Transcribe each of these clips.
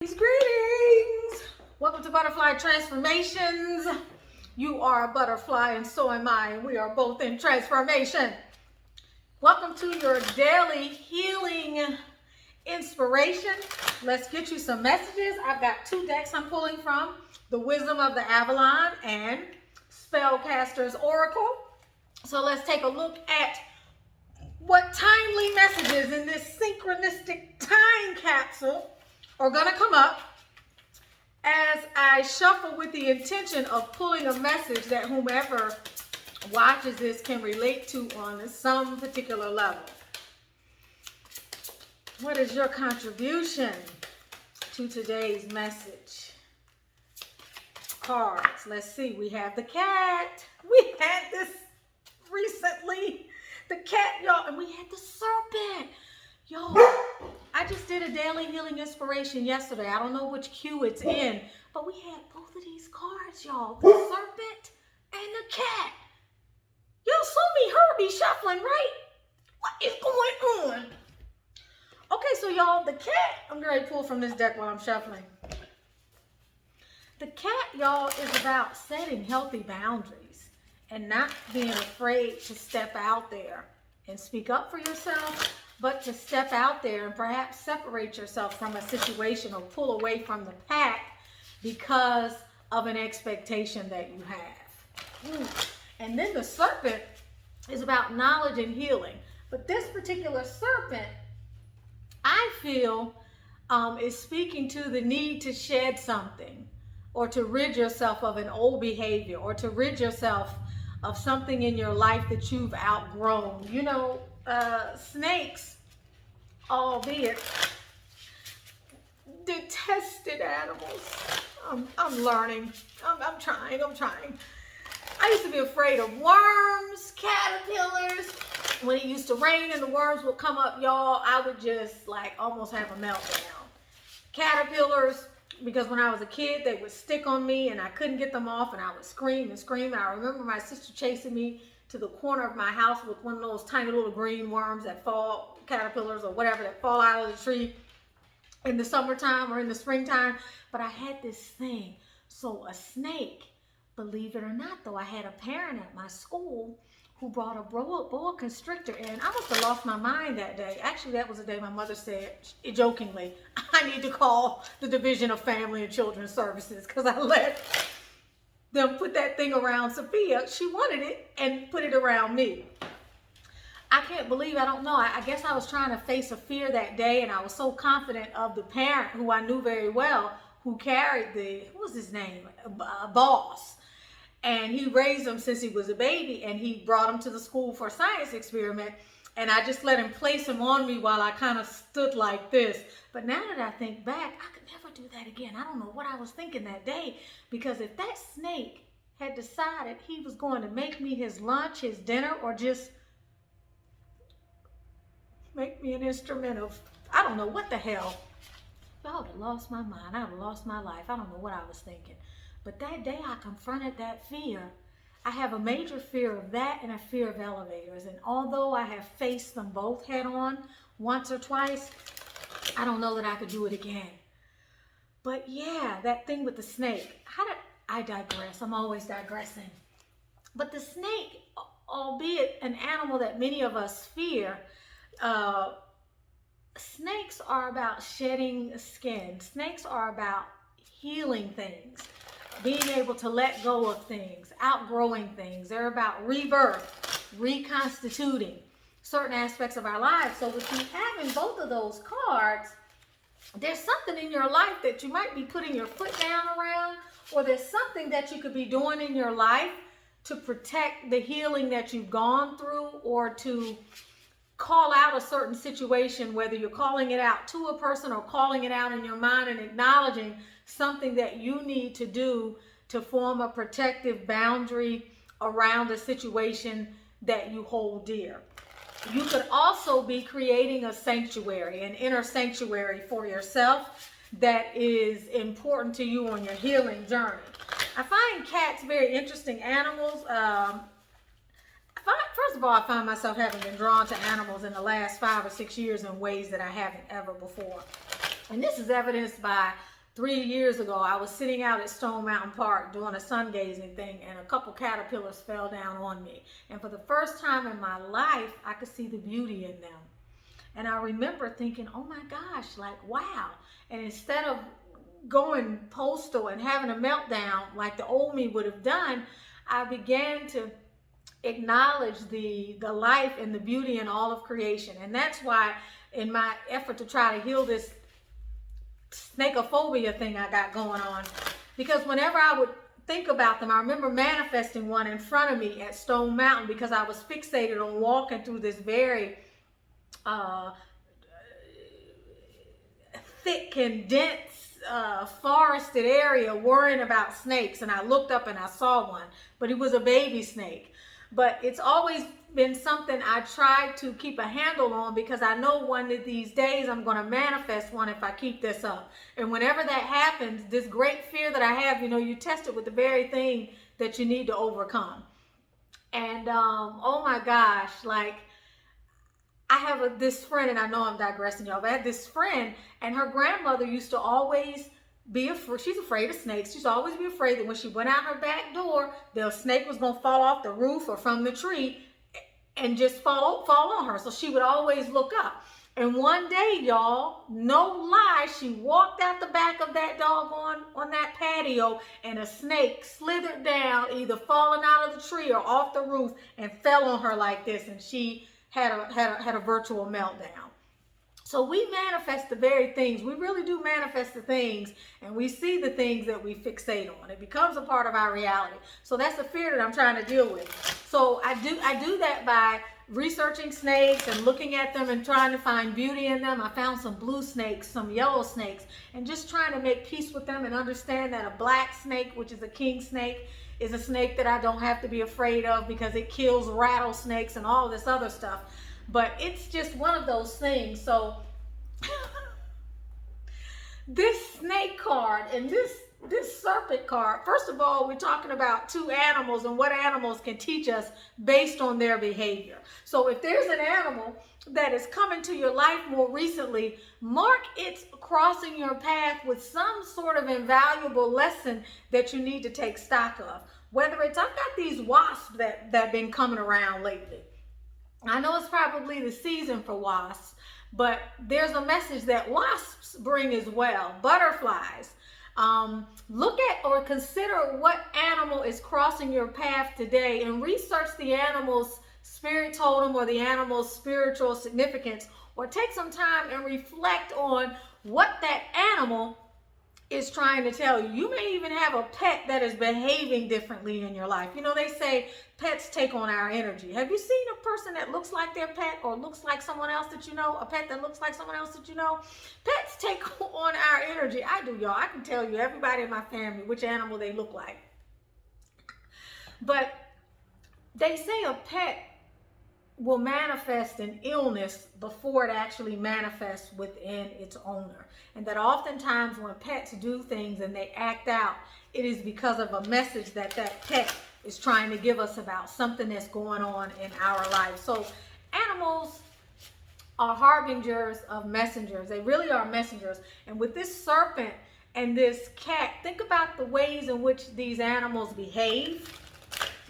Greetings! Welcome to Butterfly Transformations. You are a butterfly and so am I, and we are both in transformation. Welcome to your daily healing inspiration. Let's get you some messages. I've got two decks I'm pulling from, the Wisdom of the Avalon and Spellcaster's Oracle. So let's take a look at what timely messages in this synchronistic time capsule are going to come up as I shuffle with the intention of pulling a message that whomever watches this can relate to on some particular level. What is your contribution to today's message? Cards. Let's see. We have the cat. We had this recently. The cat, y'all. And we had the serpent. Y'all, I just did a daily healing inspiration yesterday. I don't know which cue it's in, but we had both of these cards, y'all. The serpent and the cat. Y'all saw me, heard me shuffling, right? What is going on? Okay, so y'all, the cat, I'm going to pull from this deck while I'm shuffling. The cat, y'all, is about setting healthy boundaries and not being afraid to step out there and speak up for yourself, but to step out there and perhaps separate yourself from a situation or pull away from the pack because of an expectation that you have. And then the serpent is about knowledge and healing. But this particular serpent, I feel, is speaking to the need to shed something or to rid yourself of an old behavior or to rid yourself of something in your life that you've outgrown. You know, snakes, albeit detested animals. I'm learning. I'm trying. I used to be afraid of worms, caterpillars. When it used to rain and the worms would come up, y'all, I would just like almost have a meltdown. Caterpillars, because when I was a kid, they would stick on me and I couldn't get them off and I would scream and scream. And I remember my sister chasing me to the corner of my house with one of those tiny little green worms that fall, caterpillars or whatever, that fall out of the tree in the summertime or in the springtime. But I had this thing. So a snake, believe it or not, though, I had a parent at my school who brought a boa constrictor in. I must have lost my mind that day. Actually, that was the day my mother said, jokingly, I need to call the Division of Family and Children's Services because I let them put that thing around Sophia. She wanted it and put it around me. I can't believe, I don't know. I guess I was trying to face a fear that day, and I was so confident of the parent who I knew very well, who carried what was his name? Boss. And he raised him since he was a baby, and he brought him to the school for a science experiment. And I just let him place him on me while I kind of stood like this. But now that I think back, I could never do that again. I don't know what I was thinking that day, because if that snake had decided he was going to make me his lunch, his dinner, or just make me an instrument of, I don't know what the hell, I would have lost my mind. I would have lost my life. I don't know what I was thinking. But that day I confronted that fear. I have a major fear of that and a fear of elevators. And although I have faced them both head on once or twice, I don't know that I could do it again. But yeah, that thing with the snake. I digress. I'm always digressing. But the snake, albeit an animal that many of us fear, snakes are about shedding skin. Snakes are about healing things, being able to let go of things, outgrowing things. They're about rebirth, reconstituting certain aspects of our lives. So with you having both of those cards, there's something in your life that you might be putting your foot down around, or there's something that you could be doing in your life to protect the healing that you've gone through, or to call out a certain situation, whether you're calling it out to a person or calling it out in your mind and acknowledging something that you need to do to form a protective boundary around a situation that you hold dear. You could also be creating a sanctuary, an inner sanctuary for yourself that is important to you on your healing journey. I find cats very interesting animals. First of all, I find myself having been drawn to animals in the last 5 or 6 years in ways that I haven't ever before. And this is evidenced by 3 years ago, I was sitting out at Stone Mountain Park doing a sun gazing thing, and a couple caterpillars fell down on me. And for the first time in my life, I could see the beauty in them. And I remember thinking, oh my gosh, like, wow. And instead of going postal and having a meltdown like the old me would have done, I began to acknowledge the life and the beauty in all of creation. And that's why, in my effort to try to heal this snakeophobia thing I got going on, because whenever I would think about them, I remember manifesting one in front of me at Stone Mountain because I was fixated on walking through this very thick and dense forested area worrying about snakes. And I looked up and I saw one, but it was a baby snake. But it's always been something I tried to keep a handle on, because I know one of these days I'm going to manifest one if I keep this up. And whenever that happens, this great fear that I have, you test it with the very thing that you need to overcome. And oh my gosh, like, I have this friend, and I know I'm digressing, y'all, but I had this friend, and her grandmother used to always be afraid. She's afraid of snakes. She used to always be afraid that when she went out her back door, the snake was going to fall off the roof or from the tree and just fall on her. So she would always look up. And one day, y'all, no lie, she walked out the back of that doggone on that patio, and a snake slithered down, either falling out of the tree or off the roof, and fell on her like this. And she had a virtual meltdown. So we manifest the very things. We really do manifest the things, and we see the things that we fixate on. It becomes a part of our reality. So that's the fear that I'm trying to deal with. So I do that by researching snakes and looking at them and trying to find beauty in them. I found some blue snakes, some yellow snakes, and just trying to make peace with them and understand that a black snake, which is a king snake, is a snake that I don't have to be afraid of because it kills rattlesnakes and all this other stuff. But it's just one of those things. So this snake card and this serpent card, first of all, we're talking about two animals and what animals can teach us based on their behavior. So if there's an animal that is coming to your life more recently, mark it's crossing your path with some sort of invaluable lesson that you need to take stock of. Whether it's, I've got these wasps that have been coming around lately. I know it's probably the season for wasps, but there's a message that wasps bring as well. Butterflies. Look at or consider what animal is crossing your path today, and research the animal's spirit totem or the animal's spiritual significance, or take some time and reflect on what that animal is trying to tell you. You may even have a pet that is behaving differently in your life. They say pets take on our energy. Have you seen a person that looks like their pet, or looks like someone else that you know? A pet that looks like someone else that you know? Pets take on our energy. I do, y'all. I can tell you, everybody in my family, which animal they look like. But they say a pet will manifest an illness before it actually manifests within its owner. And that oftentimes when pets do things and they act out, it is because of a message that pet is trying to give us about something that's going on in our life. So animals are harbingers of messengers. They really are messengers. And with this serpent and this cat, think about the ways in which these animals behave.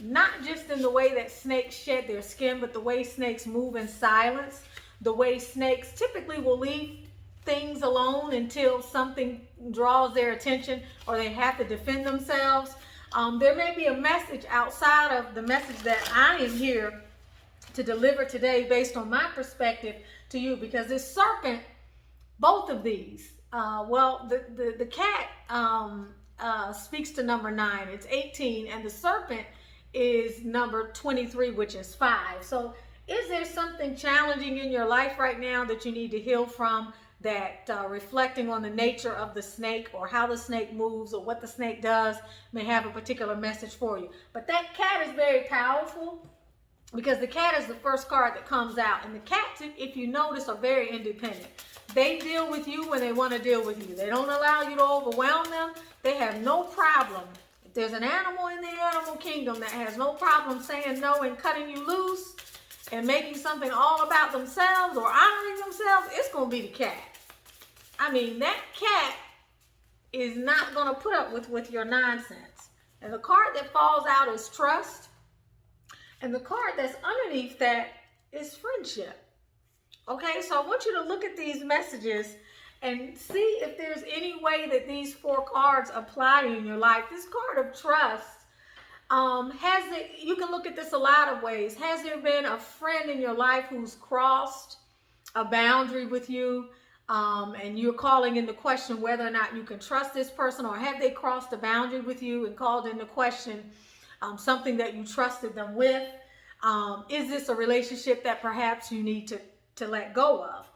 Not just in the way that snakes shed their skin, but the way snakes move in silence, the way snakes typically will leave things alone until something draws their attention or they have to defend themselves. There may be a message outside of the message that I am here to deliver today based on my perspective to you, because this serpent, both of these, the cat speaks to number 9, it's 18, and the serpent is number 23, which is 5. So is there something challenging in your life right now that you need to heal from, that reflecting on the nature of the snake or how the snake moves or what the snake does may have a particular message for you? But that cat is very powerful, because the cat is the first card that comes out. And the cats, if you notice, are very independent. They deal with you when they want to deal with you. They don't allow you to overwhelm them. They have no problem. If there's an animal in the animal kingdom that has no problem saying no and cutting you loose and making something all about themselves or honoring themselves, it's going to be the cat. I mean, that cat is not going to put up with your nonsense. And the card that falls out is trust. And the card that's underneath that is friendship. Okay, so I want you to look at these messages and see if there's any way that these 4 cards apply in your life. This card of trust, you can look at this a lot of ways. Has there been a friend in your life who's crossed a boundary with you, and you're calling into question whether or not you can trust this person, or have they crossed a boundary with you and called into question something that you trusted them with? Is this a relationship that perhaps you need to let go of?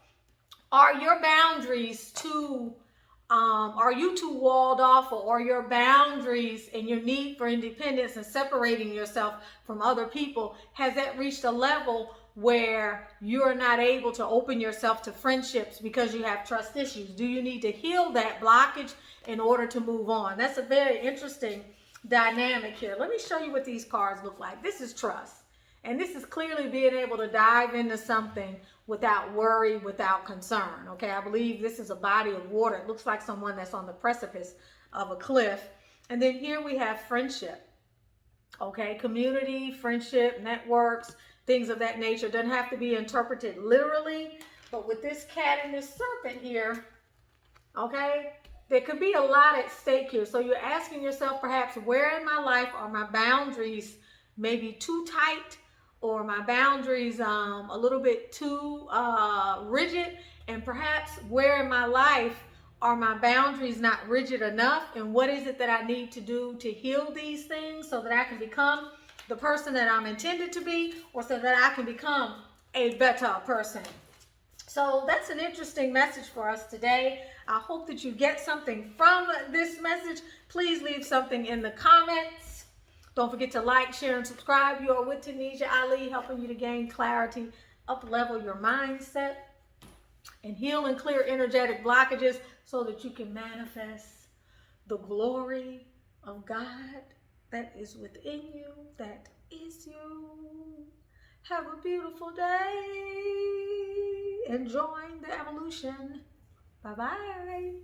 Are your boundaries are you too walled off, or your boundaries and your need for independence and separating yourself from other people, has that reached a level where you're not able to open yourself to friendships because you have trust issues? Do you need to heal that blockage in order to move on? That's a very interesting dynamic here. Let me show you what these cards look like. This is trust. And this is clearly being able to dive into something without worry, without concern. Okay, I believe this is a body of water. It looks like someone that's on the precipice of a cliff. And then here we have friendship. Okay, community, friendship, networks, things of that nature. Doesn't have to be interpreted literally, but with this cat and this serpent here, okay, there could be a lot at stake here. So you're asking yourself, perhaps, where in my life are my boundaries maybe too tight, or my boundaries a little bit too rigid, and perhaps where in my life are my boundaries not rigid enough, and what is it that I need to do to heal these things so that I can become the person that I'm intended to be, or so that I can become a better person. So that's an interesting message for us today. I hope that you get something from this message. Please leave something in the comments. Don't forget to like, share, and subscribe. You are with Tanisha Ali, helping you to gain clarity, up-level your mindset, and heal and clear energetic blockages so that you can manifest the glory of God that is within you, that is you. Have a beautiful day. Enjoying the evolution. Bye-bye.